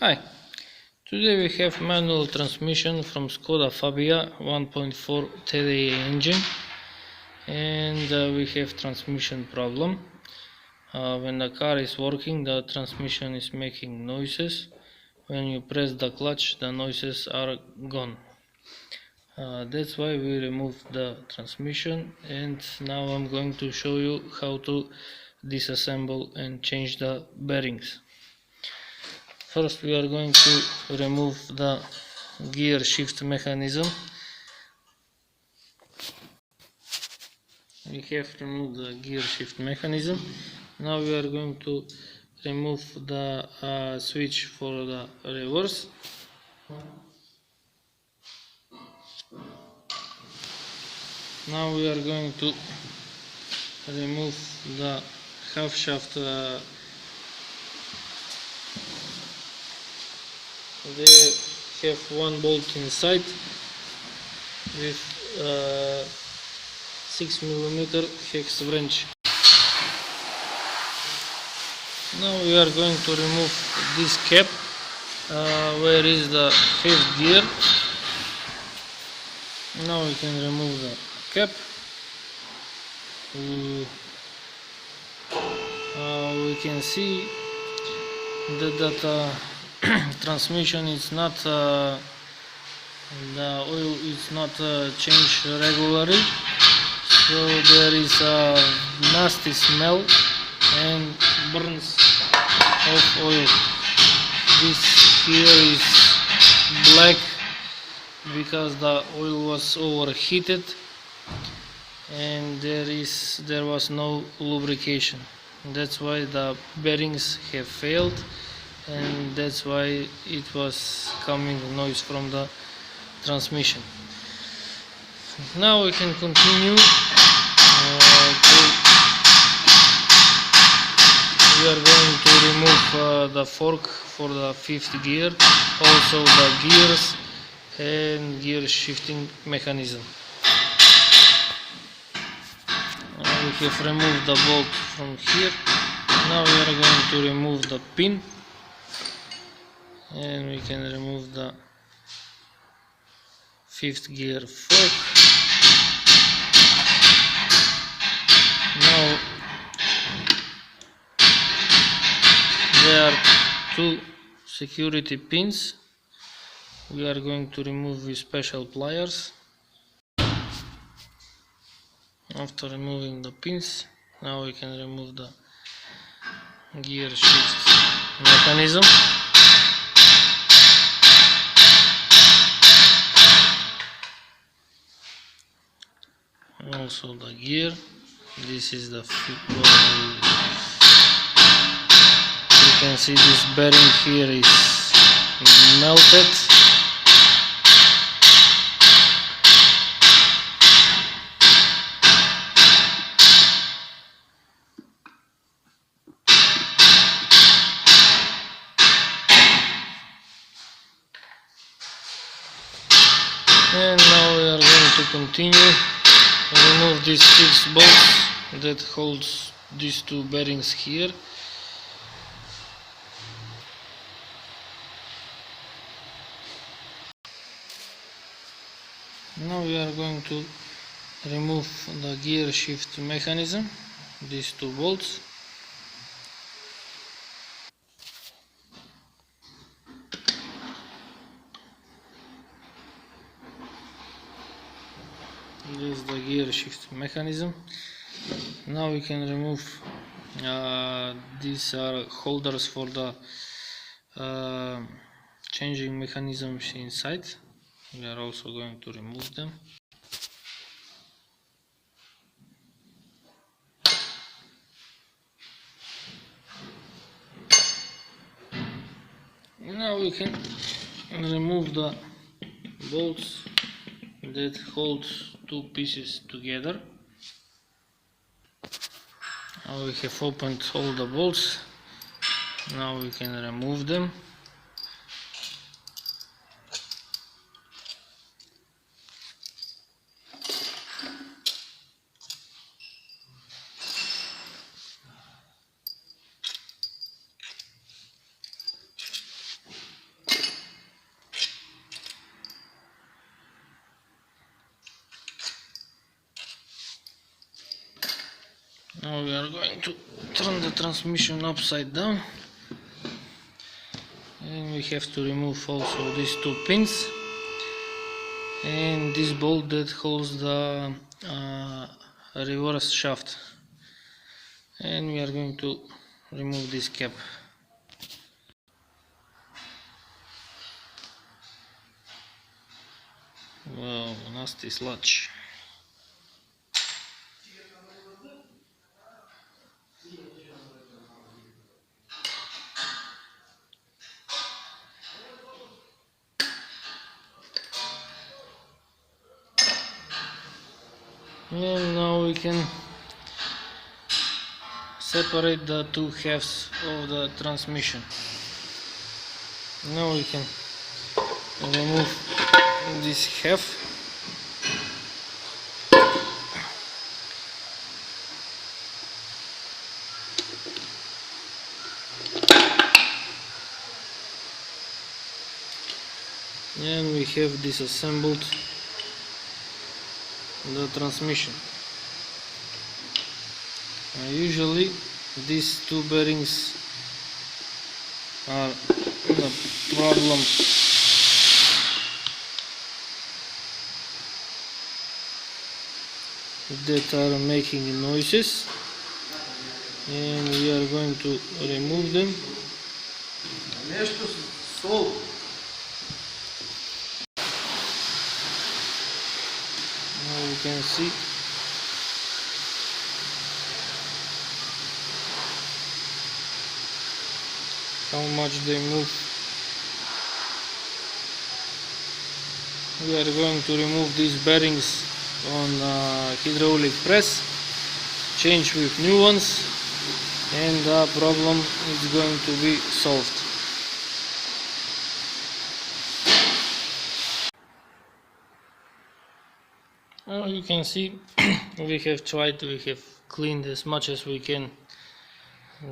Hi, today we have manual transmission from Skoda Fabia 1.4 TDI engine, and we have transmission problem. When the car is working, the transmission is making noises. When you press the clutch, the noises are gone. That's why we removed the transmission, and now I'm going to show you how to disassemble and change the bearings. First we are going to remove the gear shift mechanism. We have removed the gear shift mechanism. Now we are going to remove the switch for the reverse. Now we are going to remove the half shaft. They have one bolt inside with 6mm hex wrench. Now we are going to remove this cap where is the fifth gear. Now we can remove the cap. We can see that the transmission is not the oil is not changed regularly, so there is a nasty smell and burns of oil. This here is black because the oil was overheated and there was no lubrication. That's why the bearings have failed, and that's why it was coming noise from the transmission. Now we can continue. We are going to remove the fork for the fifth gear, also the gears and gear shifting mechanism. We have removed the bolt from here. Now we are going to remove the pin, and we can remove the fifth gear fork. Now there are two security pins. We are going to remove with special pliers. After removing the pins, now we can remove the gear shift mechanism. Also the gear. This is the you can see this bearing here is melted. And now we are going to continue. Remove these 6 bolts that holds these two bearings here. Now we are going to remove the gear shift mechanism, these 2 bolts. This is the gear shift mechanism. Now we can remove these are holders for the changing mechanisms inside. We are also going to remove them. Now we can remove the bolts that hold 2 pieces together. Now we have opened all the bolts. Now we can remove them. Now we are going to turn the transmission upside down, and we have to remove also these two pins and this bolt that holds the reverse shaft, and we are going to remove this cap. Wow, nasty sludge. And now we can separate the two halves of the transmission. Now we can remove this half. And we have disassembled the transmission. Usually these two bearings are the problem that are making noises, and we are going to remove them. Now you can see how much they move. We are going to remove these bearings on hydraulic press, change with new ones, and the problem is going to be solved. Now you can see we have cleaned as much as we can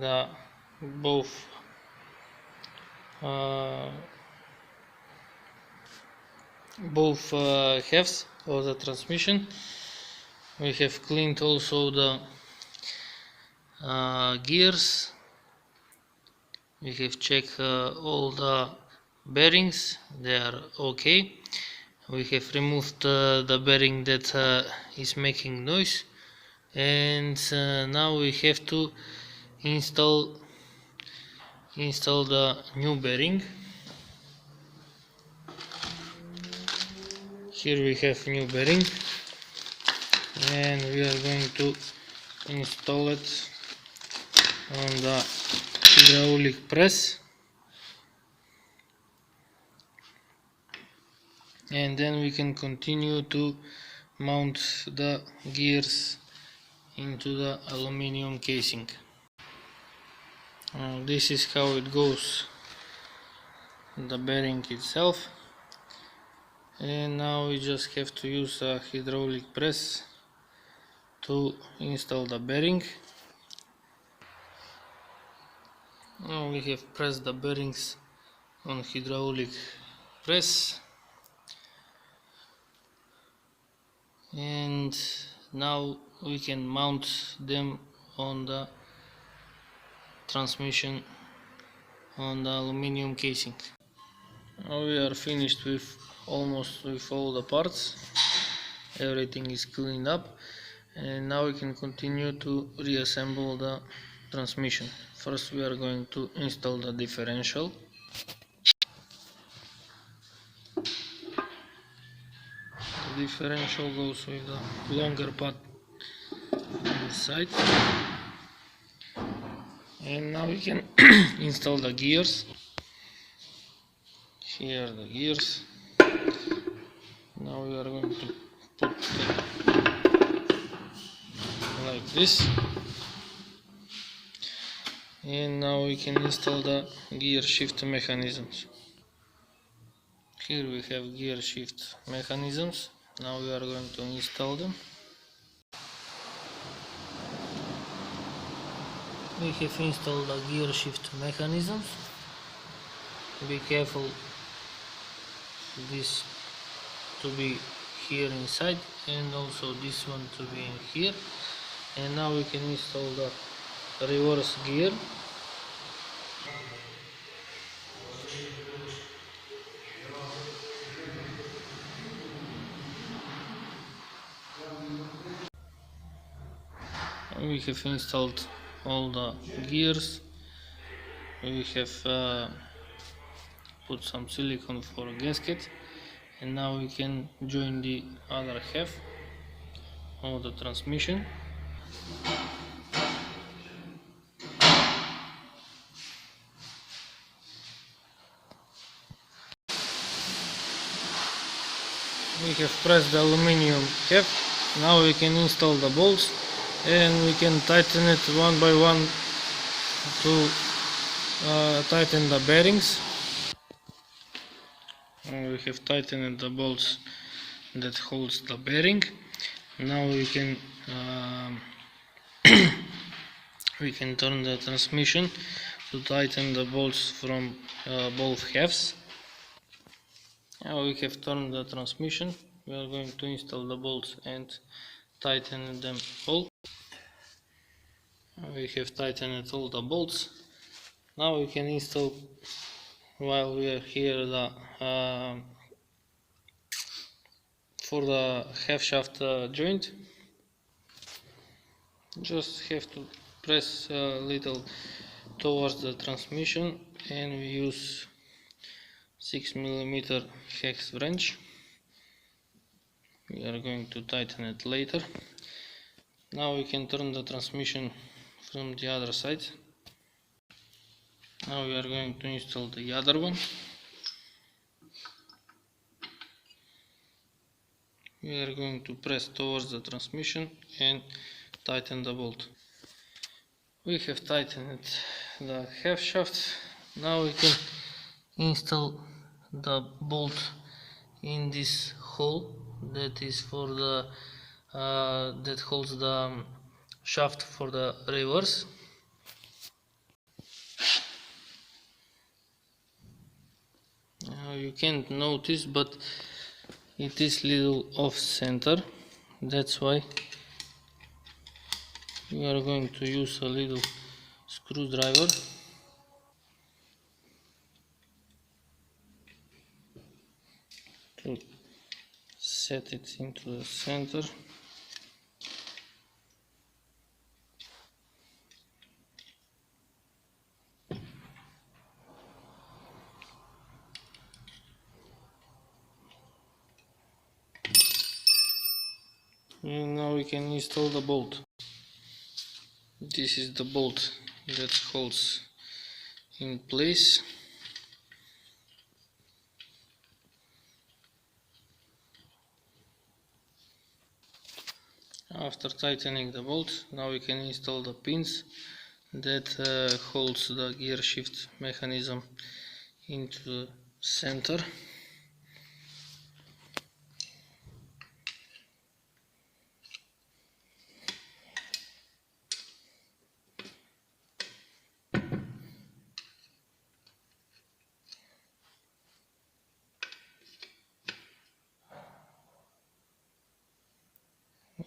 the both halves of the transmission. We have cleaned also the gears. We have checked all the bearings, they are okay. We have removed the bearing that is making noise, and now we have to install the new bearing. Here we have new bearing, and we are going to install it on the hydraulic press, and then we can continue to mount the gears into the aluminum casing. This is how it goes, the bearing itself. And now we just have to use a hydraulic press to install the bearing. Now we have pressed the bearings on hydraulic press, and now we can mount them on the transmission on the aluminum casing. Now we are finished with almost with all the parts. Everything is cleaned up, and now we can continue to reassemble the transmission. First we are going to install the differential. The differential goes with the longer part on the side. And now we can install the gears. Here are the gears. Now we are going to put them like this, and now we can install the gear shift mechanisms. Here we have gear shift mechanisms. Now we are going to install them. We have installed the gear shift mechanisms. Be careful this to be here inside, and also this one to be in here. And now we can install the reverse gear. We have installed all the gears. We have put some silicone for a gasket, and now we can join the other half of the transmission. We have pressed the aluminium half. Now we can install the bolts, and we can tighten it one by one to tighten the bearings. We have tightened the bolts that holds the bearing. Now we can we can turn the transmission to tighten the bolts from both halves. Now we have turned the transmission. We are going to install the bolts and tighten them all. We have tightened all the bolts. Now we can install, while we are here, the for the half shaft joint. Just have to press a little towards the transmission, and we use 6mm hex wrench. We are going to tighten it later. Now we can turn the transmission from the other side. Now we are going to install the other one. We are going to press towards the transmission and tighten the bolt. We have tightened the half shaft. Now we can install the bolt in this hole that is for the that holds the shaft for the reverse. You can't notice, but it is little off center. That's why we are going to use a little screwdriver to set it into the center. And now we can install the bolt. This is the bolt that holds in place. After tightening the bolt, now we can install the pins that holds the gear shift mechanism into the center.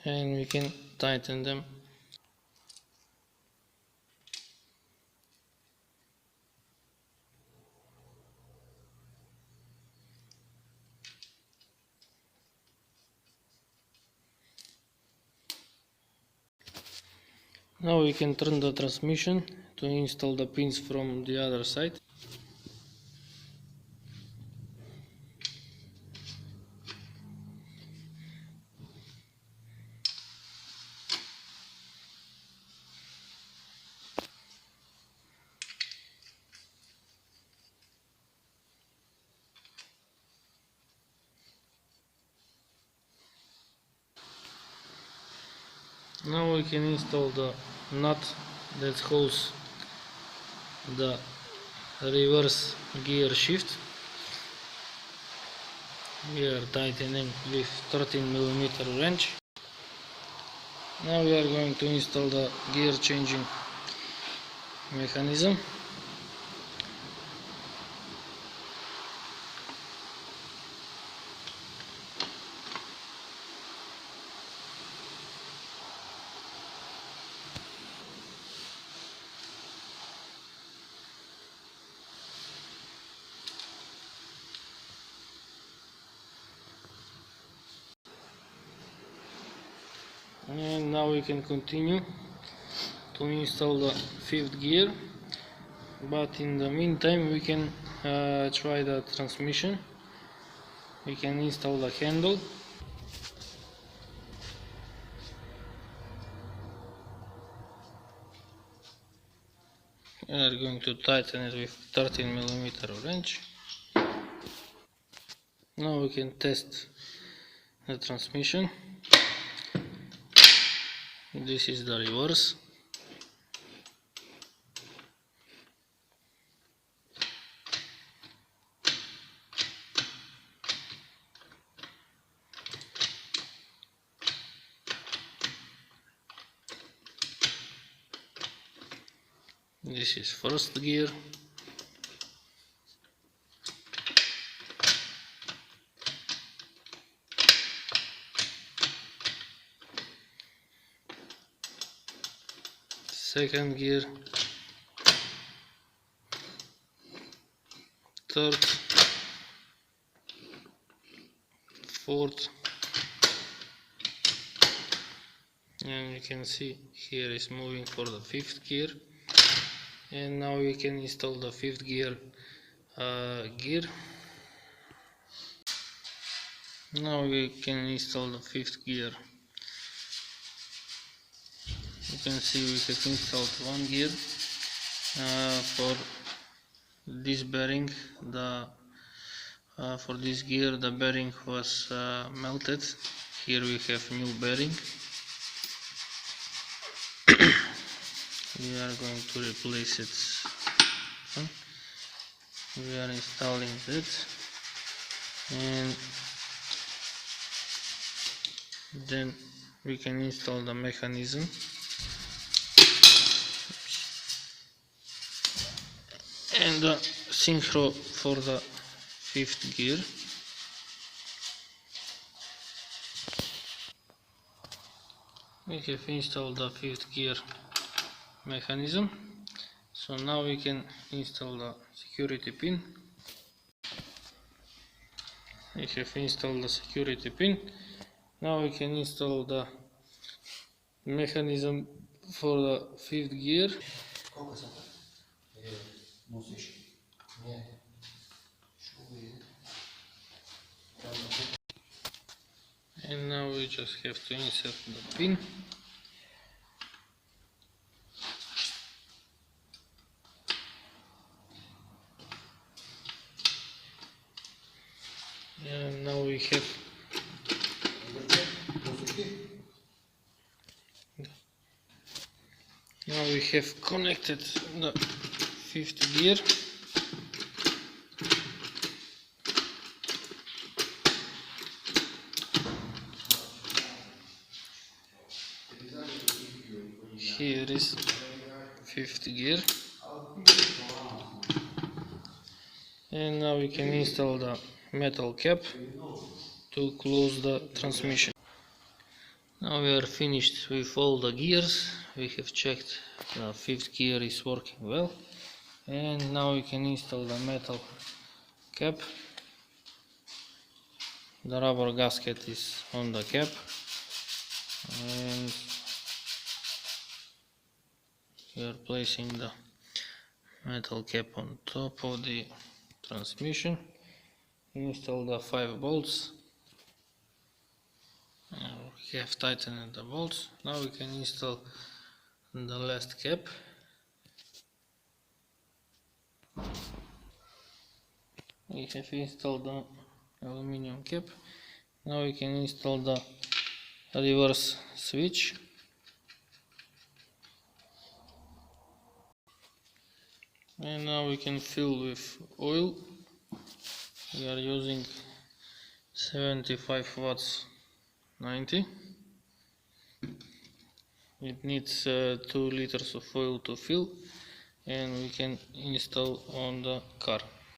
And we can tighten them. Now we can turn the transmission to install the pins from the other side. Now we can install the nut that holds the reverse gear shift. We are tightening with 13mm wrench. Now we are going to install the gear changing mechanism. And now we can continue to install the fifth gear, but in the meantime we can try the transmission. We can install the handle. We are going to tighten it with 13mm wrench. Now we can test the transmission. This is the reverse. This is first gear. Second gear. Third. Fourth. And you can see here is moving for the fifth gear. And now we can install the fifth gear gear. Now we can install the fifth gear. You can see we have installed one gear. For this bearing, for this gear the bearing was melted. Here we have new bearing. We are going to replace it. We are installing it, and then we can install the mechanism. And the synchro for the fifth gear. We have installed the fifth gear mechanism, so now we can install the security pin. We have installed the security pin. Now we can install the mechanism for the fifth gear. And now we just have to insert the pin. And now we have connected the fifth gear. Here is fifth gear. And now we can install the metal cap to close the transmission. Now we are finished with all the gears. We have checked the fifth gear is working well. And now we can install the metal cap. The rubber gasket is on the cap. And we are placing the metal cap on top of the transmission. Install the 5 bolts. We have tightened the bolts. Now we can install the last cap. We have installed the aluminum cap. Now we can install the reverse switch. And now we can fill with oil. We are using 75 watts 90. It needs 2 liters of oil to fill, and we can install on the car.